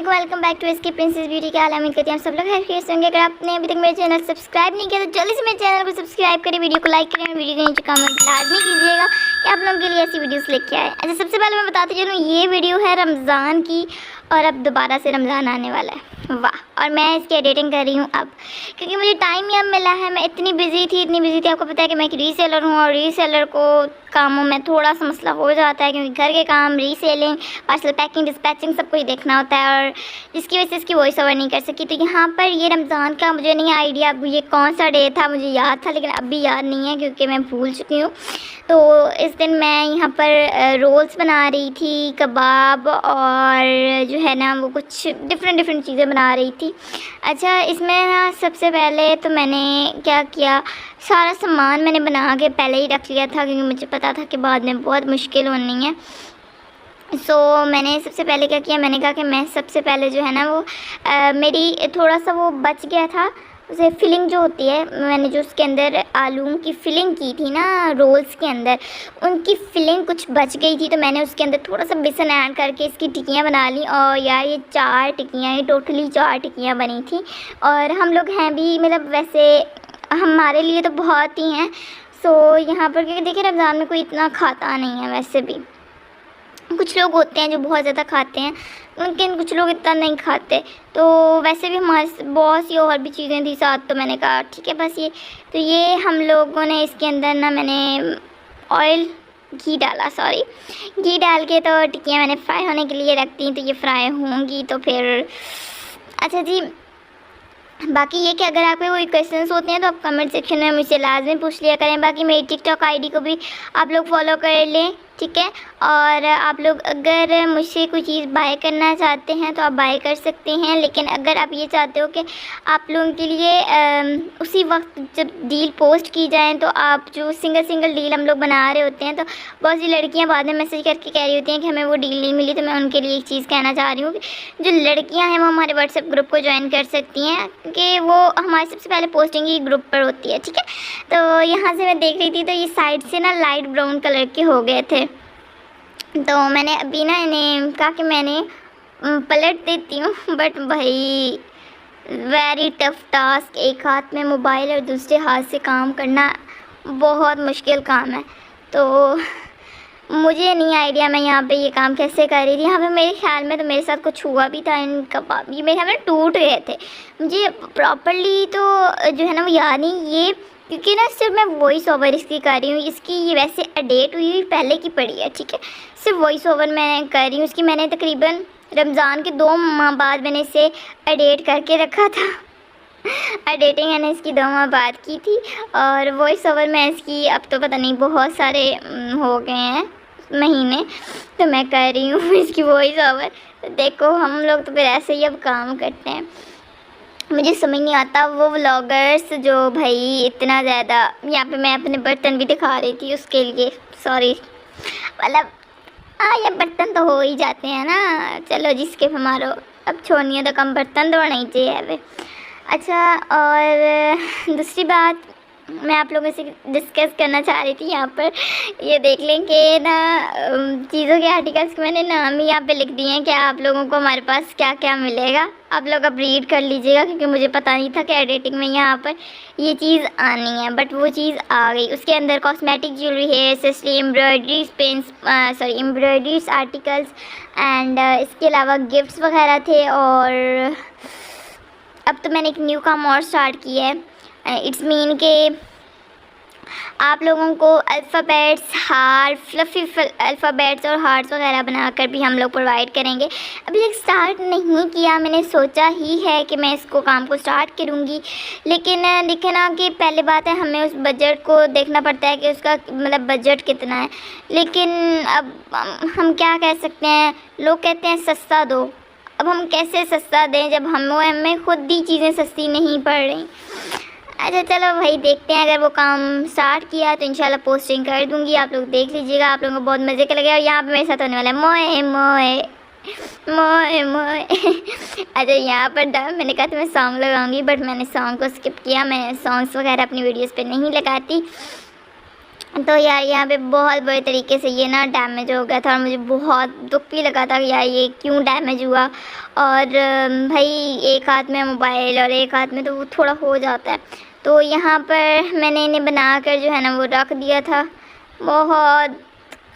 Welcome back to SK princess beauty. क्या हाल है? उम्मीद करती हैं आप सब लोग खैरियत से होंगे। अगर आपने अभी तक मेरे चैनल सब्सक्राइब नहीं किया तो जल्दी से मेरे चैनल को सब्सक्राइब करें, वीडियो को लाइक करें और वीडियो के नीचे कमेंट लाजमी कीजिएगा कि आप लोगों के लिए ऐसी वीडियोस लेके आए। अच्छा, सबसे पहले मैं बताती चलूँ, ये वीडियो है रमज़ान की और अब दोबारा से रमज़ान आने वाला है। वाह! और मैं इसकी एडिटिंग कर रही हूँ अब, क्योंकि मुझे टाइम ही अब मिला है। मैं इतनी बिजी थी। आपको पता है कि मैं एक रीसेलर हूँ और रीसेलर को कामों में थोड़ा सा मसला हो जाता है, क्योंकि घर के काम, रीसेलिंग, पार्सल पैकिंग, डिस्पैचिंग सब कुछ देखना होता है, और जिसकी वजह से इसकी वॉइस ओवर नहीं कर सकी। तो यहाँ पर ये रमज़ान का मुझे नहीं आइडिया अब ये कौन सा डे था, मुझे याद था लेकिन अब भी याद नहीं है क्योंकि मैं भूल चुकी हूँ। तो इस दिन मैं यहाँ पर रोल्स बना रही थी, कबाब, और जो है ना वो कुछ डिफरेंट चीज़ें बना रही थी। अच्छा, इसमें ना सबसे पहले तो मैंने क्या किया, सारा सामान मैंने बना के पहले ही रख लिया था, क्योंकि मुझे पता था कि बाद में बहुत मुश्किल होनी है। मैंने सबसे पहले क्या किया, मैंने कहा कि मैं सबसे पहले जो है ना वो मेरी थोड़ा सा वो बच गया था, उसे फिलिंग जो होती है, मैंने जो उसके अंदर आलू की फिलिंग की थी ना रोल्स के अंदर, उनकी फिलिंग कुछ बच गई थी। तो मैंने उसके अंदर थोड़ा सा बेसन ऐड करके इसकी टिक्कियाँ बना ली। और यार ये 4 टिक्कियाँ, ये टोटली 4 टिक्कियाँ बनी थी। और हम लोग हैं भी, मतलब वैसे हमारे लिए तो बहुत ही हैं। यहाँ पर क्योंकि देखिए रमज़ान में कोई इतना खाता नहीं है, वैसे भी कुछ लोग होते हैं जो बहुत ज़्यादा खाते हैं, लेकिन कुछ लोग इतना नहीं खाते। तो वैसे भी हमारे बहुत सी और भी चीज़ें थी साथ, तो मैंने कहा ठीक है बस ये हम लोगों ने इसके अंदर ना मैंने घी डाल के तो टिक्कियाँ मैंने फ्राई होने के लिए रख दी। तो ये फ्राई होंगी तो फिर अच्छा जी, बाकी ये कि अगर आपके कोई क्वेश्चंस होते हैं तो आप कमेंट सेक्शन में मुझसे लाजमी पूछ लिया करें। बाकी मेरी टिकटॉक आईडी को भी आप लोग फॉलो कर लें, ठीक है। और आप लोग अगर मुझसे कोई चीज़ बाय करना चाहते हैं तो आप बाय कर सकते हैं, लेकिन अगर आप ये चाहते हो कि आप लोगों के लिए उसी वक्त जब डील पोस्ट की जाए तो आप जो सिंगल डील हम लोग बना रहे होते हैं, तो बहुत सी लड़कियां बाद में मैसेज करके कह रही होती हैं कि हमें वो डील नहीं मिली। तो मैं उनके लिए एक चीज़ कहना चाह रही हूँ कि जो लड़कियाँ हैं वो हमारे व्हाट्सएप ग्रुप को ज्वाइन कर सकती हैं, क्योंकि वो हमारी सबसे पहले पोस्टिंग ही ग्रुप पर होती है, ठीक है। तो यहाँ से मैं देख रही थी तो ये साइड से ना लाइट ब्राउन कलर के हो गए थे। तो मैंने अभी ना इन्हें कहा कि मैंने पलट देती हूँ, बट भाई वेरी टफ टास्क, एक हाथ में मोबाइल और दूसरे हाथ से काम करना बहुत मुश्किल काम है। तो मुझे नहीं आइडिया मैं यहाँ पे ये काम कैसे कर रही थी। यहाँ पे मेरे ख्याल में तो मेरे साथ कुछ हुआ भी था, इन कबाब ये मेरे ख्याल में टूट गए थे। मुझे प्रॉपरली तो जो है ना वो याद नहीं, ये क्योंकि ना सिर्फ मैं वॉइस ओवर इसकी कर रही हूँ। इसकी ये वैसे अपडेट हुई पहले की पड़ी है, ठीक है। सिर्फ वॉइस ओवर मैं कर रही हूँ इसकी। मैंने तकरीबन रमज़ान के 2 माह बाद मैंने इसे एडिट करके रखा था। एडिटिंग मैंने इसकी 2 माह बाद की थी, और वॉइस ओवर मैं इसकी अब तो पता नहीं बहुत सारे हो गए हैं महीने, तो मैं कर रही हूँ इसकी वॉइस ओवर। तो देखो हम लोग तो फिर ऐसे ही अब काम करते हैं। मुझे समझ नहीं आता वो व्लॉगर्स जो भाई इतना ज़्यादा, यहाँ पे मैं अपने बर्तन भी दिखा रही थी उसके लिए सॉरी, मतलब ये बर्तन तो हो ही जाते हैं ना, चलो जिसके हमारो अब छोड़नी तो कम बर्तन धोना ही चाहिए वे। अच्छा, और दूसरी बात मैं आप लोगों से डिस्कस करना चाह रही थी, यहाँ पर ये देख लें कि ना चीज़ों के आर्टिकल्स के मैंने नाम ही यहाँ पे लिख दिए हैं कि आप लोगों को हमारे पास क्या क्या मिलेगा। आप लोग अब रीड कर लीजिएगा, क्योंकि मुझे पता नहीं था कि एडिटिंग में यहाँ पर ये चीज़ आनी है, बट वो चीज़ आ गई। उसके अंदर cosmetic jewellery, hair accessory, embroideries pens embroideries articles and इसके अलावा गिफ्ट्स वगैरह थे। और अब तो मैंने एक न्यू काम और स्टार्ट किया है, इट्स मीन के आप लोगों को अल्फ़ाबेट्स, हार्ट, फ्लफ़ी अल्फ़ाबेट्स और हार्ट्स वगैरह बनाकर भी हम लोग प्रोवाइड करेंगे। अभी तक स्टार्ट नहीं किया, मैंने सोचा ही है कि मैं इसको काम को स्टार्ट करूँगी, लेकिन देखें ना कि पहले बात है हमें उस बजट को देखना पड़ता है कि उसका मतलब बजट कितना है। लेकिन अब हम क्या कह सकते हैं, लोग कहते हैं सस्ता दो, अब हम कैसे सस्ता दें जब हमें खुद ही चीज़ें सस्ती नहीं पड़ रही। अच्छा चलो भाई देखते हैं, अगर वो काम स्टार्ट किया तो इंशाल्लाह पोस्टिंग कर दूंगी, आप लोग देख लीजिएगा, आप लोगों को बहुत मज़े का लगेगा। और यहाँ पे मेरे साथ होने वाला है मोए मोए मोए मोए। अच्छा यहाँ पर मैंने कहा था मैं सॉन्ग लगाऊंगी, बट मैंने सॉन्ग को स्किप किया। मैं सॉन्ग्स वगैरह अपनी वीडियोस पे नहीं लगाती, तो यार यहाँ पे बहुत बुरे तरीके से ये ना डैमेज हो गया था और मुझे बहुत दुख भी लगा था कि यार ये क्यों डैमेज हुआ। और भाई एक हाथ में मोबाइल और एक हाथ में तो वो थोड़ा हो जाता है। तो यहाँ पर मैंने इन्हें बना कर जो है ना वो रख दिया था, बहुत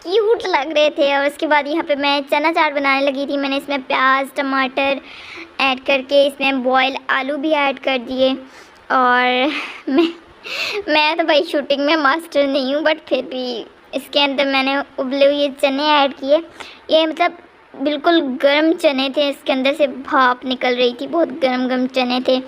क्यूट लग रहे थे। और उसके बाद यहाँ पे मैं चना चाट बनाने लगी थी। मैंने इसमें प्याज टमाटर ऐड करके इसमें बॉयल आलू भी ऐड कर दिए। और मैं तो भाई शूटिंग में मास्टर नहीं हूँ, बट फिर भी इसके अंदर मैंने उबले हुए चने ऐड किए। ये मतलब बिल्कुल गर्म चने थे, इसके अंदर से भाप निकल रही थी, बहुत गर्म गर्म चने थे।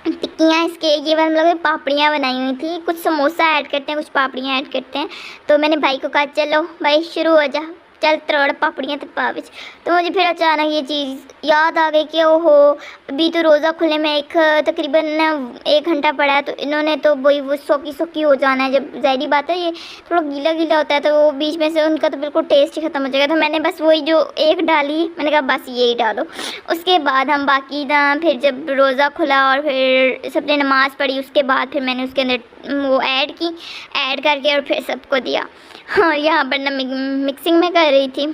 टिक्कियाँ इसके ये वाले मतलब पापड़ियाँ बनाई हुई थी। कुछ समोसा ऐड करते हैं, कुछ पापड़ियाँ ऐड करते हैं। तो मैंने भाई को कहा चलो भाई शुरू हो जा, चल त्रोड़ पापड़ियाँ तो पाविच। तो मुझे फिर अचानक ये चीज़ याद आ गई कि ओहो अभी तो रोज़ा खुलने में तकरीबन 1 घंटा पड़ा है, तो इन्होंने तो वही वो सोकी हो जाना है। जब ज़ाहिरी बात है ये थोड़ा गीला गीला होता है तो वो बीच में से उनका तो बिल्कुल टेस्ट ही ख़त्म हो जाएगा। तो मैंने बस वही जो एक डाली, मैंने कहा बस यही डालो। उसके बाद हम बाकी ना फिर जब रोज़ा खुला और फिर सबने नमाज़ पढ़ी, उसके बाद फिर मैंने उसके अंदर वो ऐड करके और फिर सबको दिया। और यहाँ पर ना मिक्सिंग में कर रही थी।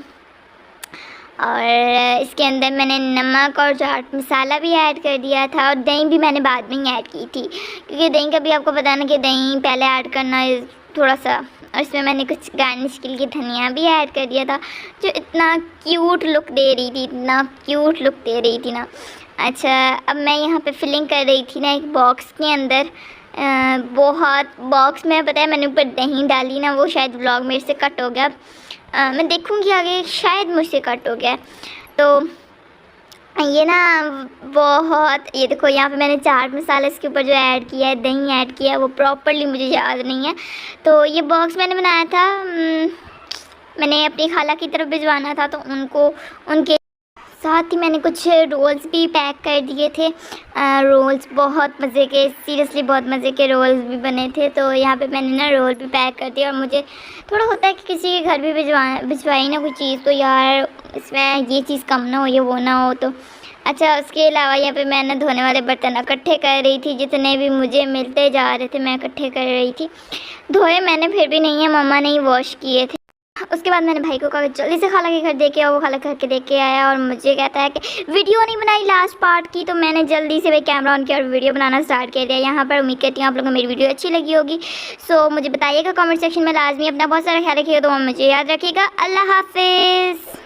और इसके अंदर मैंने नमक और चाट मसाला भी ऐड कर दिया था। और दही भी मैंने बाद में ही ऐड की थी, क्योंकि दही का भी आपको पता ना कि दही पहले ऐड करना थोड़ा सा। और इसमें मैंने कुछ गार्निश के लिए धनिया भी ऐड कर दिया था, जो इतना क्यूट लुक दे रही थी ना। अच्छा, अब मैं यहाँ पे फिलिंग कर रही थी ना एक बॉक्स के अंदर। बहुत बॉक्स में पता है मैंने ऊपर दही डाली ना, वो शायद व्लॉग मेरे से कट हो गया। मैं देखूँगी आगे, शायद मुझसे कट हो गया। तो ये ना बहुत, ये देखो यहाँ पे मैंने चाट मसाला इसके ऊपर जो ऐड किया है, दही ऐड किया है, वो प्रॉपरली मुझे याद नहीं है। तो ये बॉक्स मैंने बनाया था, मैंने अपनी खाला की तरफ भिजवाना था, तो उनके साथ ही मैंने कुछ रोल्स भी पैक कर दिए थे। रोल्स बहुत मज़े के, सीरियसली बहुत मज़े के रोल्स भी बने थे। तो यहाँ पे मैंने ना रोल भी पैक कर दिया। और मुझे थोड़ा होता है कि किसी के घर भी भिजवाई ना कोई चीज़, तो यार इसमें ये चीज़ कम ना हो, ये वो ना हो। तो अच्छा, उसके अलावा यहाँ पे मैंने धोने वाले बर्तन इकट्ठे कर रही थी, जितने भी मुझे मिलते जा रहे थे मैं इकट्ठे कर रही थी। धोए मैंने फिर भी नहीं है, मम्मा ने ही वॉश किए थे। उसके बाद मैंने भाई को कहा जल्दी से खाला के घर देके आओ। वो खाला के घर के देके आया और मुझे कहता है कि वीडियो नहीं बनाई लास्ट पार्ट की। तो मैंने जल्दी से भाई कैमरा ऑन किया और वीडियो बनाना स्टार्ट कर दिया। यहाँ पर उम्मीद करती हूँ आप लोगों को मेरी वीडियो अच्छी लगी होगी। सो मुझे बताइएगा कमेंट सेक्शन में लाजमी। अपना बहुत सारा ख्याल रखिएगा, तो मुझे याद रखिएगा। अल्लाह हाफिज़।